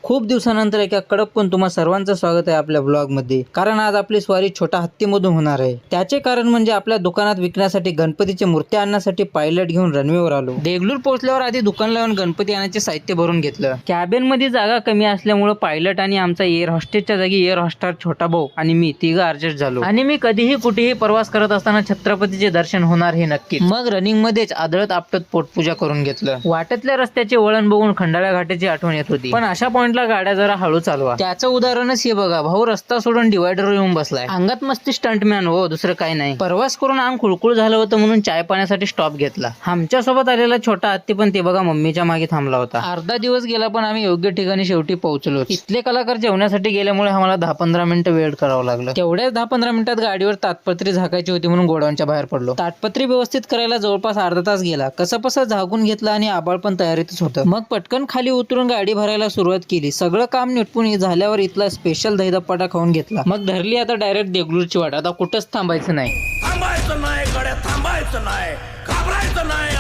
खूप दिवसानंतर एका कडक पण तुम्हा सर्वांचं स्वागत आहे आपल्या ब्लॉग मध्ये। कारण आज आपली स्वारी छोटा हत्तीमधून होणार आहे। त्याचे कारण म्हणजे आपल्या दुकानात विकण्यासाठी गणपतीची मूर्ती आणण्यासाठी पायलट घेऊन रनवेवर आलो। देगलूर पोहोचल्यावर आधी दुकान लावून गणपती आणायचे साहित्य भरून घेतलं। कॅबिन मध्ये जागा कमी असल्यामुळे पायलट आणि आमचा एअर हॉस्टेसच्या जागी एअर हॉस्टार छोटा भाऊ आणि मी तिघ ऍडजस्ट झालो। आणि मी कधीही कुठेही प्रवास करत असताना छत्रपतीचे दर्शन होणार हे नक्की। मग रनिंग मध्येच आदळत आपटत पोटपूजा करून घेतलं। वाटेतल्या रस्त्याचे वळण बघून खंडाळा घाटाची आठवण येत होती, पण अशा पॉइंटला गाड्या जरा हळू चालवा। त्याचं उदाहरणच हे बघा, भाऊ रस्ता सोडून डिवायडर येऊन बसलाय। अंगात मस्ती स्टंटमॅन हो, दुसरं काय नाही। प्रवास करून अंग खुळखुळ झालं होतं म्हणून चाय पाण्यासाठी स्टॉप घेतला। आमच्या सोबत आलेला छोटा हत्ती पण ते बघा मम्मीच्या मागे थांबला होता। अर्धा दिवस गेला पण आम्ही योग्य ठिकाणी शेवटी पोहोचलो। इथले कलाकार जेवण्यासाठी गेल्यामुळे आम्हाला 10-15 मिनिटं वेट करावं लागलं। तेवढ्याच 10-15 मिनिटात गाडीवर ताटपत्री झाकायची होती म्हणून गोडाऊनच्या बाहेर पडलो। ताटपत्री व्यवस्थित करायला जवळपास अर्धा तास गेला। कसं झाकून घेतलं आणि आबाळ पण तयारीतच होतं। मग पटकन खाली उतरून गाडी भरायला सुरुवात केली। सगळं काम निटपून झाल्यावर इथला स्पेशल दही धपाटा खाऊन घेतला। मग धरली आता डायरेक्ट देगलूरची वाट। आता कुठंच थांबायचं नाही, थांबायचं नाही, घाबरायचं नाही